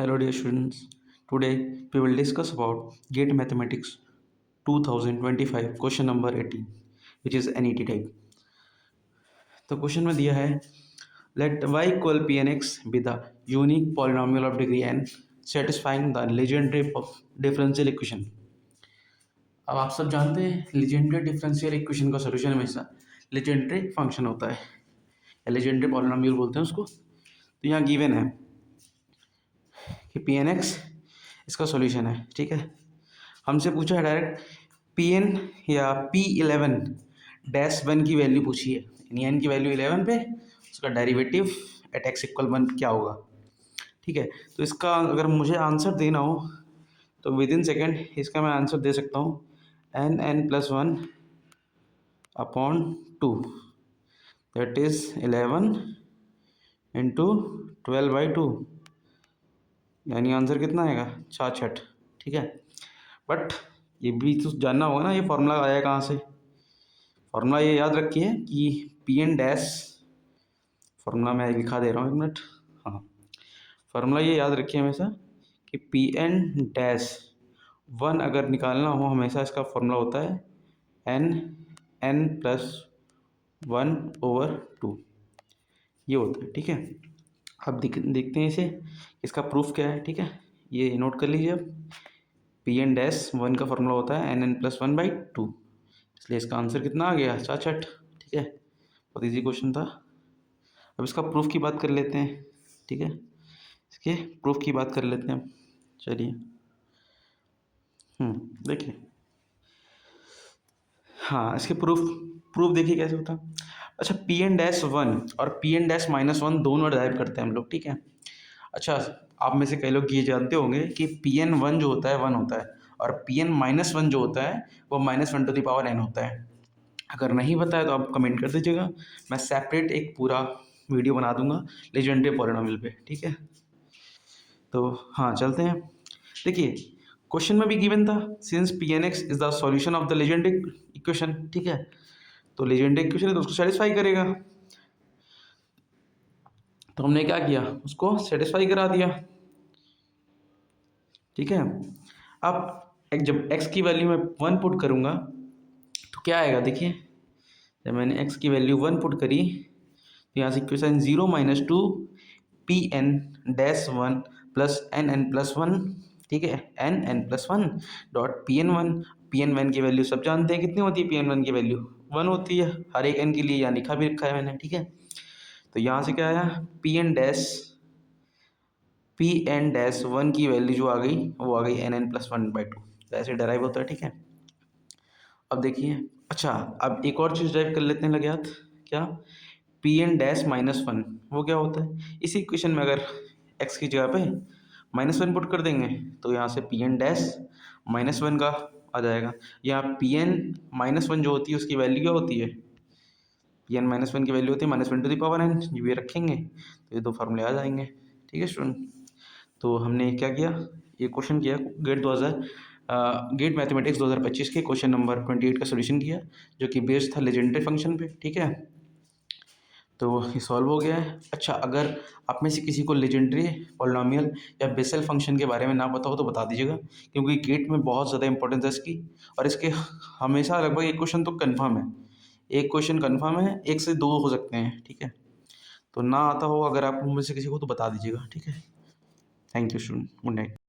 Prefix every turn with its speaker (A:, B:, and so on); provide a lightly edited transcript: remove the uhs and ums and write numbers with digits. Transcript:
A: Hello dear students. Today we will discuss about GATE Mathematics 2025 question number 18 which is NET type. तो question में दिया है let y equal pnx be the unique polynomial of degree n satisfying the legendary differential equation. अब आप सब जानते हैं legendary differential equation का सॉल्यूशन हमेशा legendary फंक्शन होता है या legendary polynomial बोलते हैं उसको. तो यहाँ गिवन है कि पी एन एक्स इसका सॉल्यूशन है. ठीक है, हमसे पूछा है डायरेक्ट पी एन या पी 11-1 की वैल्यू पूछी है, यानी एन की वैल्यू 11 पे उसका डेरिवेटिव एट एक्स इक्वल 1 क्या होगा. ठीक है, तो इसका अगर मुझे आंसर देना हो तो विद इन सेकेंड इसका मैं आंसर दे सकता हूँ n+1 upon 2 that is 11 into 12/2, यानी आंसर कितना आएगा 66. ठीक है, बट ये भी तो जानना होगा ना ये फॉर्मूला आया कहाँ से. फॉर्मूला ये याद रखिए कि पी एन डैश, फॉर्मूला मैं लिखा दे रहा हूँ, एक मिनट. हाँ, फॉर्मूला ये याद रखिए हमेशा कि पी एन डैश 1 अगर निकालना हो हमेशा इसका फॉर्मूला होता है n+1/2 ये होता है. ठीक है, अब देखते हैं इसे, इसका प्रूफ क्या है. ठीक है, ये नोट कर लीजिए. अब पी एन डैश 1 का फॉर्मूला होता है n+1/2, इसलिए इसका आंसर कितना आ गया 66. ठीक है, बहुत ईजी क्वेश्चन था. अब इसका प्रूफ की बात कर लेते हैं. ठीक है, इसके प्रूफ की बात कर लेते हैं. चलिए देखिए, हाँ इसके प्रूफ देखिए कैसे होता है. अच्छा, पी एन डैश 1 और पी एन डैश -1 दोनों डिराइव करते हैं हम लोग. ठीक है, अच्छा आप में से कई लोग ये जानते होंगे कि पी एन 1 जो होता है 1 होता है और पी एन -1 जो होता है वो -1n होता है. अगर नहीं बताया तो आप कमेंट कर दीजिएगा, मैं सेपरेट एक पूरा वीडियो बना दूंगा लेजेंडरी पॉलिनोमियल पे. ठीक है, तो हाँ चलते हैं. देखिए क्वेश्चन में भी गिवन था since P N X is the solution of the Legendre equation. ठीक है, तो लेजेंडरी इक्वेशन है तो उसको सेटिस्फाई करेगा. तो हमने क्या किया, उसको सेटिस्फाई करा दिया. ठीक है, अब जब x की वैल्यू में 1 पुट करूँगा तो क्या आएगा. देखिए जब मैंने x की वैल्यू 1 पुट करी तो यहाँ से इक्वेशन 0-2 Pn-1 प्लस nn+1. ठीक है, nn+1 डॉट Pn1 की वैल्यू सब जानते हैं कितनी होती है. Pn1 की वैल्यू 1 होती है हर एक n के लिए, यहाँ लिखा भी रखा है मैंने. ठीक है, तो यहाँ से क्या आया Pn-1 की वैल्यू जो आ गई वो आ गई nn+1/2. ऐसे डराइव होता है. ठीक है, अब देखिए, अच्छा अब एक और चीज़ ड्राइव कर लेते हैं लगे हाथ. क्या Pn-1 वो क्या होता है. इसी इक्वेशन में अगर x की जगह पे -1 पुट कर देंगे तो यहाँ से Pn-1 का आ जाएगा. यहाँ Pn-1 जो होती है उसकी वैल्यू क्या होती है, Pn-1 की वैल्यू होती है -1n. ये रखेंगे तो ये दो फार्मूले आ जाएंगे. ठीक है स्टूडेंट, तो हमने क्या किया, ये क्वेश्चन किया गेट मैथमेटिक्स 2025 के क्वेश्चन नंबर 28 का सॉल्यूशन किया जो कि बेस्ड था लेजेंडरी फंक्शन पे. ठीक है, तो ये सॉल्व हो गया है. अच्छा, अगर आप में से किसी को लेजेंडरी पॉलिनोमियल या बेसल फंक्शन के बारे में ना पता हो तो बता दीजिएगा, क्योंकि गेट में बहुत ज़्यादा इंपॉर्टेंस है इसकी. और इसके हमेशा लगभग एक क्वेश्चन तो कन्फर्म है, एक क्वेश्चन कन्फर्म है, 1 से 2 हो सकते हैं. ठीक है, तो ना आता हो अगर आप में से किसी को तो बता दीजिएगा. ठीक है, thank you student, good night.